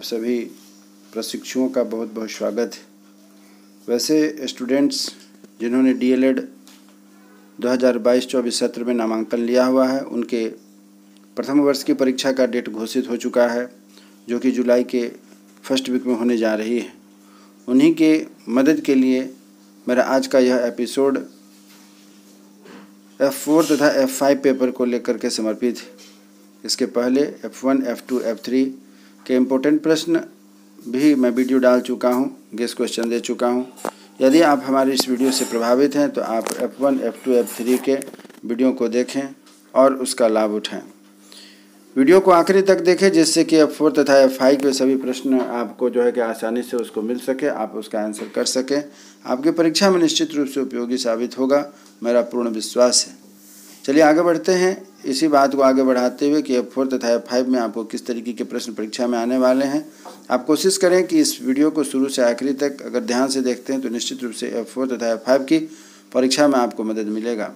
सभी प्रशिक्षुओं का बहुत बहुत स्वागत है। वैसे स्टूडेंट्स जिन्होंने डीएलएड 2022-24 सत्र में नामांकन लिया हुआ है, उनके प्रथम वर्ष की परीक्षा का डेट घोषित हो चुका है, जो कि जुलाई के फर्स्ट वीक में होने जा रही है। उन्हीं के मदद के लिए मेरा आज का यह एपिसोड F4 तथा F5 पेपर को लेकर के समर्पित है। इसके पहले F1, F2, F3 के इम्पोर्टेंट प्रश्न भी मैं वीडियो डाल चुका हूं, गेस्ट क्वेश्चन दे चुका हूं। यदि आप हमारी इस वीडियो से प्रभावित हैं तो आप F1, F2, F3 के वीडियो को देखें और उसका लाभ उठाएं। वीडियो को आखिरी तक देखें, जिससे कि F4 तथा F5 के सभी प्रश्न आपको जो है कि आसानी से उसको मिल सके, आप उसका आंसर कर सकें। आपकी परीक्षा में निश्चित रूप से उपयोगी साबित होगा, मेरा पूर्ण विश्वास है। चलिए आगे बढ़ते हैं। इसी बात को आगे बढ़ाते हुए कि F4 तथा F5 में आपको किस तरीके के प्रश्न परीक्षा में आने वाले हैं, आप कोशिश करें कि इस वीडियो को शुरू से आखिरी तक अगर ध्यान से देखते हैं तो निश्चित रूप से F4 तथा F5 की परीक्षा में आपको मदद मिलेगा।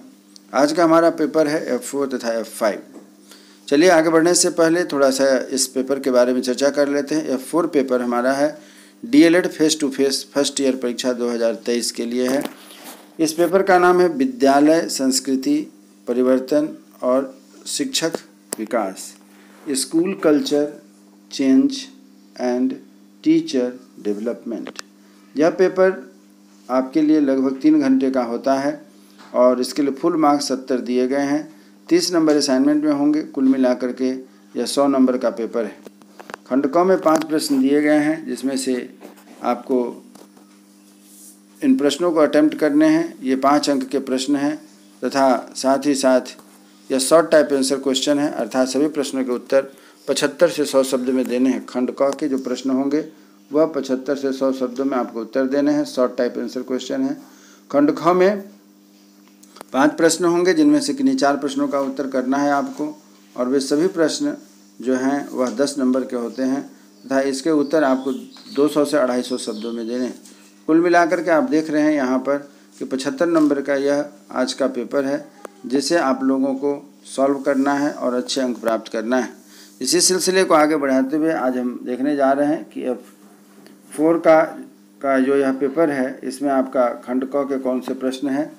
आज का हमारा पेपर है F4 तथा F5। चलिए आगे बढ़ने से पहले थोड़ा सा इस पेपर के बारे में चर्चा कर लेते हैं। F4 पेपर हमारा है DElEd face to face first year परीक्षा 2023 के लिए है। इस पेपर का नाम है विद्यालय संस्कृति परिवर्तन और शिक्षक विकास, school culture change and teacher development. यह पेपर आपके लिए लगभग 3 घंटे का होता है और इसके लिए फुल मार्क्स 70 दिए गए हैं। 30 नंबर असाइनमेंट में होंगे। कुल मिलाकर के यह 100 नंबर का पेपर है। खंड क में 5 प्रश्न दिए गए हैं, जिसमें से आपको इन प्रश्नों को अटेम्प्ट करने हैं। ये 5 अंक के प्रश्न हैं तथा साथ ही साथ यह शॉर्ट टाइप आंसर क्वेश्चन है, अर्थात सभी प्रश्नों के उत्तर 75 से 100 शब्द में देने हैं। खंड क के जो प्रश्न होंगे वह 75 से 100 शब्दों में आपको उत्तर देने हैं। शॉर्ट टाइप आंसर क्वेश्चन है। खंड ख में 5 प्रश्न होंगे, जिनमें से किन्हीं 4 प्रश्नों का उत्तर करना है आपको, और वे सभी प्रश्न जो हैं वह 10 नंबर के होते हैं तथा इसके उत्तर आपको 200 से 250 शब्दों में देने हैं। कुल मिलाकर के आप देख रहे हैं यहाँ पर कि 75 नंबर का यह आज का पेपर है, जिसे आप लोगों को सॉल्व करना है और अच्छे अंक प्राप्त करना है। इसी सिलसिले को आगे बढ़ाते हुए आज हम देखने जा रहे हैं कि F4 का जो यह पेपर है, इसमें आपका खंड क के कौन से प्रश्न हैं।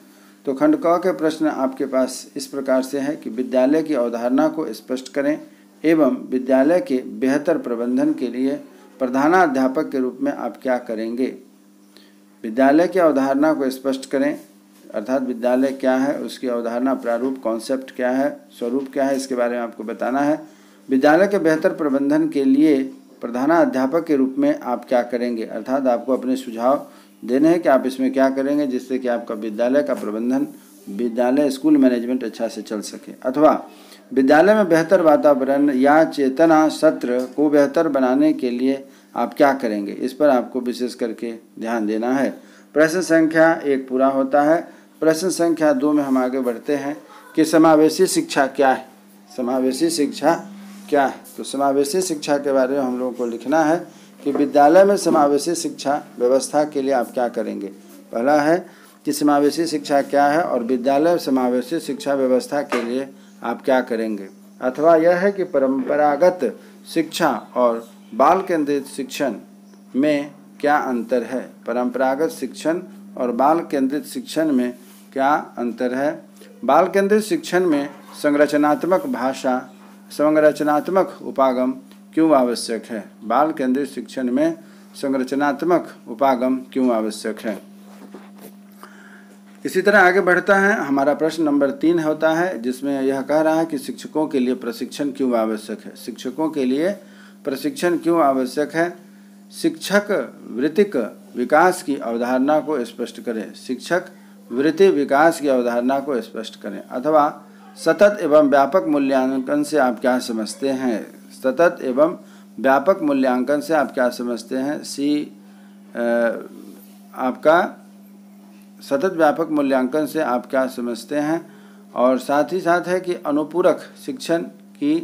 तो खंड क के प्रश्न आपके पास इस प्रकार से है कि विद्यालय की अवधारणा को स्पष्ट करें एवं विद्यालय के बेहतर प्रबंधन के लिए प्रधानाध्यापक के रूप में आप क्या करेंगे। विद्यालय की अवधारणा को स्पष्ट करें, अर्थात विद्यालय क्या है, उसकी अवधारणा, प्रारूप, कॉन्सेप्ट क्या है, स्वरूप क्या है, इसके बारे में आपको बताना है। विद्यालय के बेहतर प्रबंधन के लिए प्रधानाध्यापक के रूप में आप क्या करेंगे, अर्थात आपको अपने सुझाव देने हैं कि आप इसमें क्या करेंगे जिससे कि आपका विद्यालय का प्रबंधन, विद्यालय स्कूल मैनेजमेंट अच्छा से चल सके। अथवा विद्यालय में बेहतर वातावरण या चेतना सत्र को बेहतर बनाने के लिए आप क्या करेंगे, इस पर आपको विशेष करके ध्यान देना है। प्रश्न संख्या 1 पूरा होता है। प्रश्न संख्या 2 में हम आगे बढ़ते हैं कि समावेशी शिक्षा क्या है। समावेशी शिक्षा क्या है? तो समावेशी शिक्षा के बारे में हम लोगों को लिखना है कि विद्यालय में समावेशी शिक्षा व्यवस्था के लिए आप क्या करेंगे। पहला है कि समावेशी शिक्षा क्या है और विद्यालय समावेशी शिक्षा व्यवस्था के लिए आप क्या करेंगे। अथवा यह है कि परंपरागत शिक्षा और बाल केंद्रित शिक्षण में क्या अंतर है। परंपरागत शिक्षण और बाल केंद्रित शिक्षण में क्या अंतर है। बाल केंद्रित शिक्षण में संरचनात्मक भाषा, संरचनात्मक उपागम क्यों आवश्यक है। बाल केंद्रित शिक्षण में संरचनात्मक उपागम क्यों आवश्यक है। इसी तरह आगे बढ़ता है। हमारा प्रश्न नंबर 3 होता है, जिसमें यह कह रहा है कि शिक्षकों के लिए प्रशिक्षण क्यों आवश्यक है। शिक्षकों के लिए प्रशिक्षण क्यों आवश्यक है। शिक्षक वृत्तिक विकास की अवधारणा को स्पष्ट करें। शिक्षक वृत्ति विकास की अवधारणा को स्पष्ट करें। अथवा सतत एवं व्यापक मूल्यांकन से आप क्या समझते हैं। सतत एवं व्यापक मूल्यांकन से आप क्या समझते हैं। आपका सतत व्यापक मूल्यांकन से आप क्या समझते हैं। और साथ ही साथ है कि अनुपूरक शिक्षण की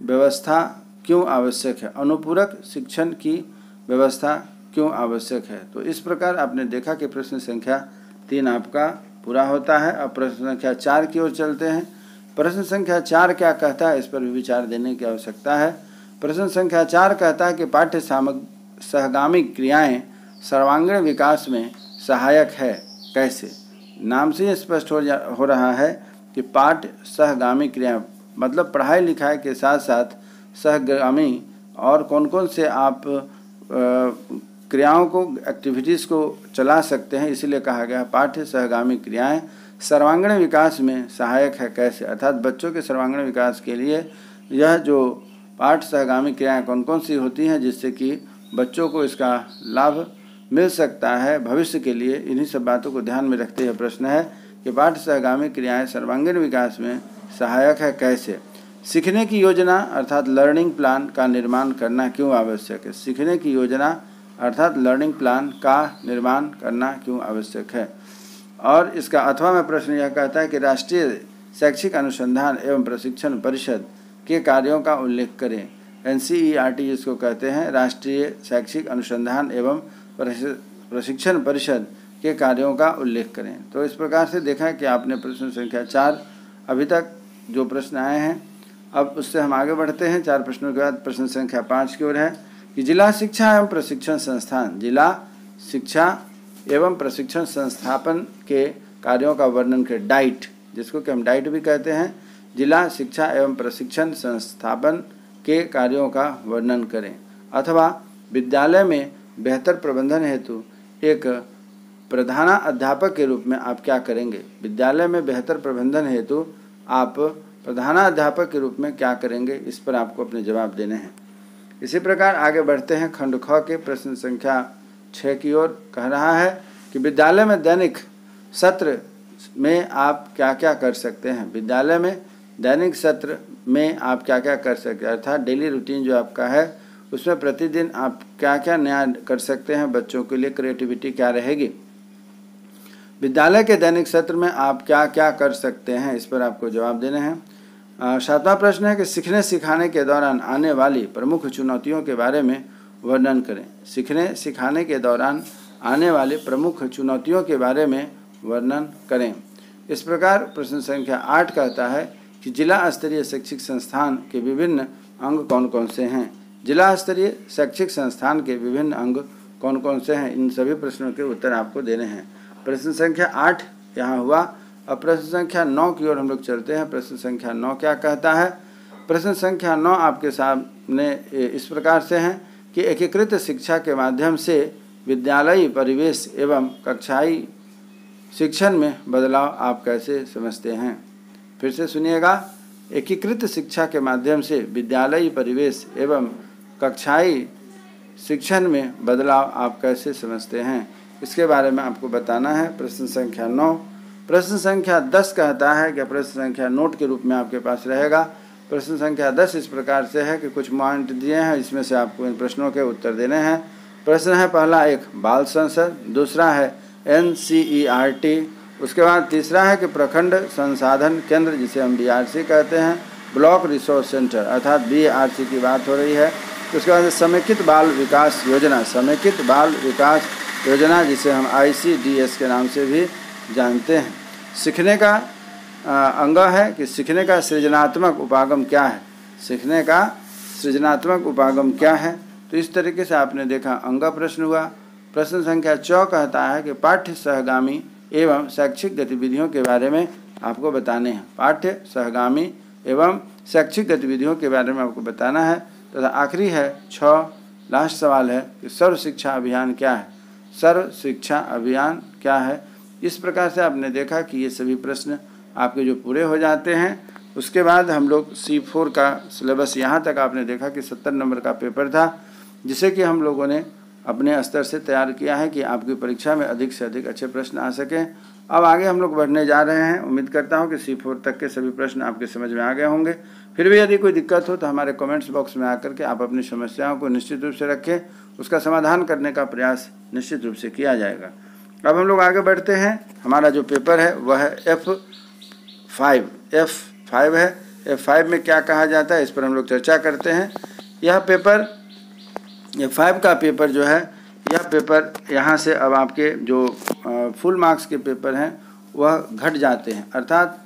व्यवस्था क्यों आवश्यक है। अनुपूरक शिक्षण की व्यवस्था क्यों आवश्यक है। तो इस प्रकार आपने देखा कि प्रश्न संख्या 3 आपका पूरा होता है। अब प्रश्न संख्या 4 की ओर चलते हैं। प्रश्न संख्या 4 क्या कहता है, इस पर भी विचार देने की आवश्यकता है। प्रश्न संख्या 4 कहता है कि पाठ्य सहगामी क्रियाएं सर्वांगीण विकास में सहायक है कैसे। नाम से स्पष्ट हो रहा है कि पाठ्य सहगामी क्रियाएं मतलब पढ़ाई लिखाई के साथ साथ सहगामी और कौन कौन से आप क्रियाओं को एक्टिविटीज़ को चला सकते हैं, इसीलिए कहा गया पाठ्य सहगामी क्रियाएं सर्वांगीण विकास में सहायक है कैसे। अर्थात बच्चों के सर्वांगीण विकास के लिए यह जो पाठ्य सहगामी क्रियाएं कौन कौन सी होती हैं जिससे कि बच्चों को इसका लाभ मिल सकता है भविष्य के लिए, इन्हीं सब बातों को ध्यान में रखते हुए प्रश्न है कि पाठ्य सहगामी क्रियाएं सर्वांगीण विकास में सहायक है कैसे। सीखने की योजना अर्थात लर्निंग प्लान का निर्माण करना क्यों आवश्यक है। सीखने की योजना अर्थात लर्निंग प्लान का निर्माण करना क्यों आवश्यक है। और इसका अथवा में प्रश्न यह कहता है कि राष्ट्रीय शैक्षिक अनुसंधान एवं प्रशिक्षण परिषद के कार्यों का उल्लेख करें। NCERT जिसको कहते हैं राष्ट्रीय शैक्षिक अनुसंधान एवं प्रशिक्षण परिषद के कार्यों का उल्लेख करें। तो इस प्रकार से देखा कि आपने प्रश्न संख्या 4 अभी तक जो प्रश्न आए हैं, अब उससे हम आगे बढ़ते हैं। 4 प्रश्नों के बाद प्रश्न संख्या 5 की ओर है कि जिला शिक्षा एवं प्रशिक्षण संस्थान, जिला शिक्षा एवं प्रशिक्षण संस्थापन के कार्यों का वर्णन करें। डाइट जिसको कि हम डाइट भी कहते हैं, जिला शिक्षा एवं प्रशिक्षण संस्थापन के कार्यों का वर्णन करें। अथवा विद्यालय में बेहतर प्रबंधन हेतु एक प्रधानाध्यापक के रूप में आप क्या करेंगे। विद्यालय में बेहतर प्रबंधन हेतु आप प्रधानाध्यापक के रूप में क्या करेंगे, इस पर आपको अपने जवाब देने हैं। इसी प्रकार आगे बढ़ते हैं। खंड ख के प्रश्न संख्या 6 की ओर कह रहा है कि विद्यालय में दैनिक सत्र में आप क्या क्या कर सकते हैं। विद्यालय में दैनिक सत्र में आप क्या क्या कर सकते हैं, अर्थात डेली रूटीन जो आपका है उसमें प्रतिदिन आप क्या क्या नया कर सकते हैं, बच्चों के लिए क्रिएटिविटी क्या रहेगी। विद्यालय के दैनिक सत्र में आप क्या क्या कर सकते हैं, इस पर आपको जवाब देने हैं। 7वां प्रश्न है कि सीखने सिखाने के दौरान आने वाली प्रमुख चुनौतियों के बारे में वर्णन करें। सीखने सिखाने के दौरान आने वाली प्रमुख चुनौतियों के बारे में वर्णन करें। इस प्रकार प्रश्न संख्या 8 कहता है कि जिला स्तरीय शैक्षिक संस्थान के विभिन्न अंग कौन कौन से हैं। जिला स्तरीय शैक्षिक संस्थान के विभिन्न अंग कौन कौन से हैं, इन सभी प्रश्नों के उत्तर आपको देने हैं। प्रश्न संख्या 8 यहाँ हुआ। अब प्रश्न संख्या 9 की ओर हम लोग चलते हैं। प्रश्न संख्या 9 क्या कहता है। प्रश्न संख्या 9 आपके सामने इस प्रकार से हैं कि एकीकृत शिक्षा के माध्यम से विद्यालयी परिवेश एवं कक्षाई शिक्षण में बदलाव आप कैसे समझते हैं। फिर से सुनिएगा। एकीकृत शिक्षा के माध्यम से विद्यालयी परिवेश एवं कक्षाई शिक्षण में बदलाव आप कैसे समझते हैं, इसके बारे में आपको बताना है। प्रश्न संख्या 9। प्रश्न संख्या 10 कहता है कि प्रश्न संख्या नोट के रूप में आपके पास रहेगा। प्रश्न संख्या 10 इस प्रकार से है कि कुछ पॉइंट दिए हैं, इसमें से आपको इन प्रश्नों के उत्तर देने हैं। प्रश्न है पहला एक बाल संसद, दूसरा है NCERT, उसके बाद तीसरा है कि प्रखंड संसाधन केंद्र जिसे हम BRC कहते हैं, ब्लॉक रिसोर्स सेंटर अर्थात BRC की बात हो रही है। उसके बाद समेकित बाल विकास योजना, समेकित बाल विकास योजना जिसे हम ICDS के नाम से भी जानते हैं। सीखने का अंग है कि सीखने का सृजनात्मक उपागम क्या है, सीखने का सृजनात्मक उपागम क्या है। तो इस तरीके से आपने देखा अंग प्रश्न हुआ। प्रश्न संख्या 4 कहता है कि पाठ्य सहगामी एवं शैक्षिक गतिविधियों के बारे में आपको बताने हैं। पाठ्य सहगामी एवं शैक्षिक गतिविधियों के बारे में आपको बताना है। तथा आखिरी है 6 लास्ट सवाल है कि सर्व शिक्षा अभियान क्या है, सर्व शिक्षा अभियान क्या है। इस प्रकार से आपने देखा कि ये सभी प्रश्न आपके जो पूरे हो जाते हैं, उसके बाद हम लोग C4 का सिलेबस यहाँ तक आपने देखा कि 70 नंबर का पेपर था, जिसे कि हम लोगों ने अपने स्तर से तैयार किया है कि आपकी परीक्षा में अधिक से अधिक अच्छे प्रश्न आ सकें। अब आगे हम लोग बढ़ने जा रहे हैं। उम्मीद करता हूं कि C4 तक के सभी प्रश्न आपके समझ में आ गए होंगे। फिर भी यदि कोई दिक्कत हो तो हमारे कमेंट्स बॉक्स में आकर के आप अपनी समस्याओं को निश्चित रूप से रखें, उसका समाधान करने का प्रयास निश्चित रूप से किया जाएगा। अब हम लोग आगे बढ़ते हैं। हमारा जो पेपर है वह है F5 है। F5 में क्या कहा जाता है, इस पर हम लोग चर्चा करते हैं। यह पेपर F5 का पेपर जो है, यह पेपर यहाँ से अब आपके जो फुल मार्क्स के पेपर हैं वह घट जाते हैं। अर्थात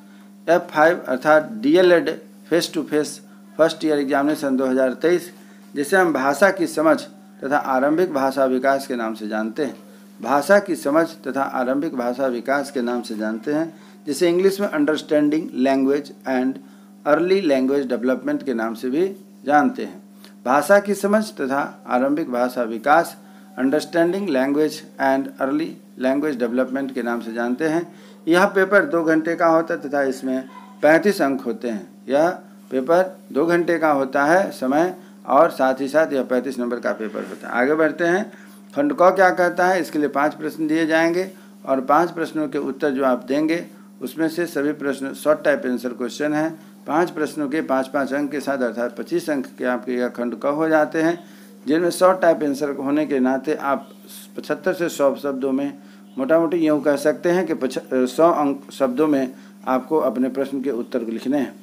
F5 अर्थात DLED face to face first year examination 2023 जिसे हम भाषा की समझ तथा आरंभिक भाषा विकास के नाम से जानते हैं। भाषा की समझ तथा आरंभिक भाषा विकास के नाम से जानते हैं, जिसे इंग्लिश में understanding language and early language development के नाम से भी जानते हैं। भाषा की समझ तथा आरंभिक भाषा विकास understanding language and early language development के नाम से जानते हैं। यह पेपर 2 घंटे का होता है तथा इसमें 35 अंक होते हैं। यह पेपर 2 घंटे का होता है समय, और साथ ही साथ यह 35 नंबर का पेपर होता है। आगे बढ़ते हैं। खंड क क्या कहता है, इसके लिए 5 प्रश्न दिए जाएंगे और 5 प्रश्नों के उत्तर जो आप देंगे उसमें से सभी प्रश्न शॉर्ट टाइप आंसर क्वेश्चन हैं। 5 प्रश्नों के 5-5 अंक के साथ अर्थात 25 अंक के आपके यह खंड क हो जाते हैं, जिनमें शॉर्ट टाइप आंसर होने के नाते आप 75 से 100 शब्दों में, मोटा मोटी यूँ कह सकते हैं कि 100 अंक शब्दों में आपको अपने प्रश्न के उत्तर लिखने हैं।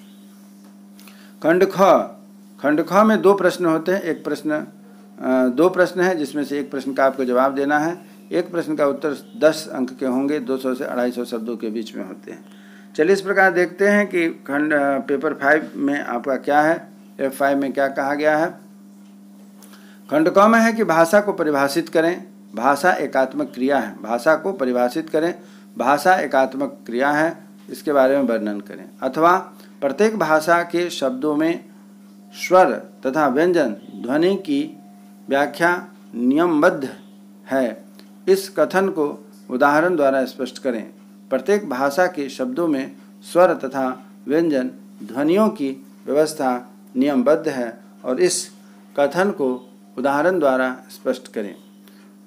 खंड ख में 2 प्रश्न होते हैं। 2 प्रश्न हैं, जिसमें से एक प्रश्न का आपको जवाब देना है। एक प्रश्न का उत्तर 10 अंक के होंगे, 200 से 250 शब्दों के बीच में होते हैं। चलिए इस प्रकार देखते हैं कि पेपर 5 में आपका क्या है, F5 में क्या कहा गया है। खंड क में है कि भाषा को परिभाषित करें। भाषा एकात्मक क्रिया है। भाषा को परिभाषित करें। भाषा एकात्मक क्रिया है, इसके बारे में वर्णन करें। अथवा प्रत्येक भाषा के शब्दों में स्वर तथा व्यंजन ध्वनि की व्याख्या नियमबद्ध है, इस कथन को उदाहरण द्वारा स्पष्ट करें। प्रत्येक भाषा के शब्दों में स्वर तथा व्यंजन ध्वनियों की व्यवस्था नियमबद्ध है और इस कथन को उदाहरण द्वारा स्पष्ट करें।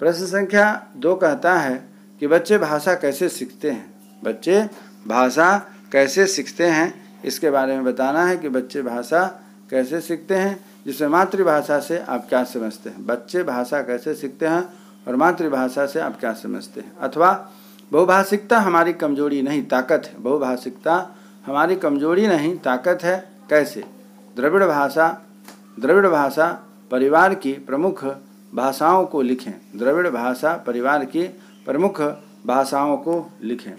प्रश्न संख्या 2 कहता है कि बच्चे भाषा कैसे सीखते हैं। बच्चे भाषा कैसे सीखते हैं, इसके बारे में बताना है कि बच्चे भाषा कैसे सीखते हैं, जिसमें मातृभाषा से आप क्या समझते हैं। बच्चे भाषा कैसे सीखते हैं और मातृभाषा से आप क्या समझते हैं। अथवा बहुभाषिकता हमारी कमजोरी नहीं ताकत है। बहुभाषिकता हमारी कमजोरी नहीं ताकत है, कैसे। द्रविड़ भाषा परिवार की प्रमुख भाषाओं को लिखें। द्रविड़ भाषा परिवार की प्रमुख भाषाओं को लिखें।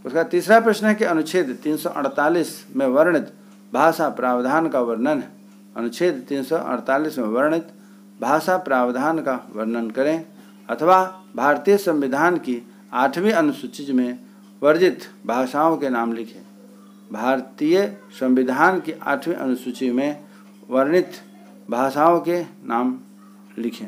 उसका तीसरा प्रश्न है कि अनुच्छेद 348 में वर्णित भाषा प्रावधान का वर्णन है। अनुच्छेद 348 में वर्णित भाषा प्रावधान का वर्णन करें। अथवा भारतीय संविधान की 8वीं अनुसूची में वर्जित भाषाओं के नाम लिखें। भारतीय संविधान की 8वीं अनुसूची में वर्णित भाषाओं के नाम लिखें।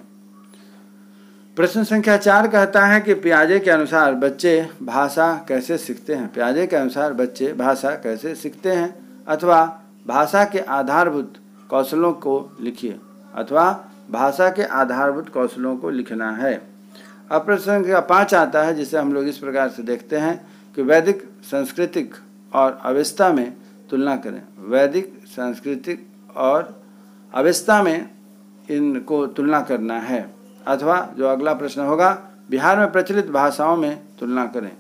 प्रश्न संख्या 4 कहता है कि पियाजे के अनुसार बच्चे भाषा कैसे सीखते हैं। पियाजे के अनुसार बच्चे भाषा कैसे सीखते हैं। अथवा भाषा के आधारभूत कौशलों को लिखिए। अथवा भाषा के आधारभूत कौशलों को लिखना है। अब प्रश्न संख्या 5 आता है, जिसे हम लोग इस प्रकार से देखते हैं कि वैदिक सांस्कृतिक और अवस्था में तुलना करें। वैदिक सांस्कृतिक और अवस्था में इनको तुलना करना है। अथवा जो अगला प्रश्न होगा, बिहार में प्रचलित भाषाओं में तुलना करें।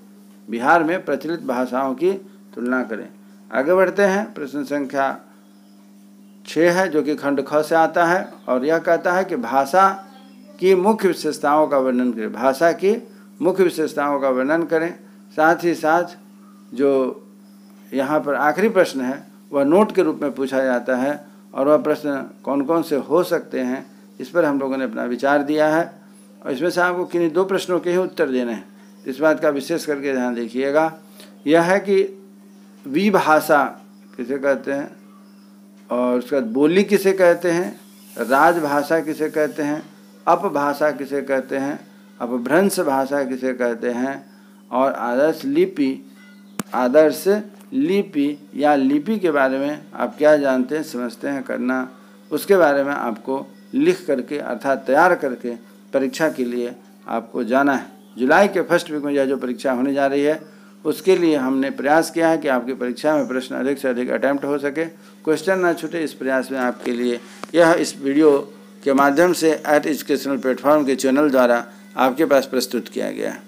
बिहार में प्रचलित भाषाओं की तुलना करें। आगे बढ़ते हैं। प्रश्न संख्या 6 है, जो कि खंड ख से आता है और यह कहता है कि भाषा की मुख्य विशेषताओं का वर्णन करें। भाषा की मुख्य विशेषताओं का वर्णन करें। साथ ही साथ जो यहाँ पर आखिरी प्रश्न है वह नोट के रूप में पूछा जाता है और वह प्रश्न कौन कौन से हो सकते हैं, इस पर हम लोगों ने अपना विचार दिया है और इसमें से आपको किन्हीं 2 प्रश्नों के ही उत्तर देने हैं। इस बात का विशेष करके ध्यान देखिएगा। यह है कि विभाषा किसे कहते हैं और उसके बाद बोली किसे कहते हैं, राजभाषा किसे कहते हैं, अपभाषा किसे कहते हैं, अपभ्रंश भाषा किसे कहते हैं और आदर्श लिपि या लिपि के बारे में आप क्या जानते हैं, समझते हैं, करना, उसके बारे में आपको लिख करके अर्थात तैयार करके परीक्षा के लिए आपको जाना है। जुलाई के फर्स्ट वीक में यह जो परीक्षा होने जा रही है उसके लिए हमने प्रयास किया है कि आपकी परीक्षा में प्रश्न अधिक से अधिक अटैम्प्ट हो सके, क्वेश्चन ना छूटे। इस प्रयास में आपके लिए यह इस वीडियो के माध्यम से एजुकेशनल प्लेटफॉर्म के चैनल द्वारा आपके पास प्रस्तुत किया गया है।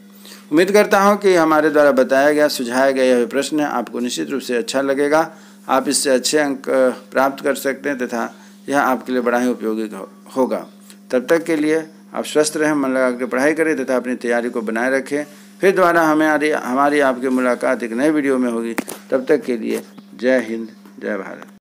उम्मीद करता हूं कि हमारे द्वारा बताया गया, सुझाया गया यह प्रश्न आपको निश्चित रूप से अच्छा लगेगा। आप इससे अच्छे अंक प्राप्त कर सकते हैं तथा यह आपके लिए बड़ा ही उपयोगी होगा। तब तक के लिए आप स्वस्थ रहें, मन लगा कर पढ़ाई करें तथा अपनी तैयारी को बनाए रखें। फिर दोबारा हमारी आपकी मुलाकात एक नए वीडियो में होगी। तब तक के लिए जय हिंद, जय भारत।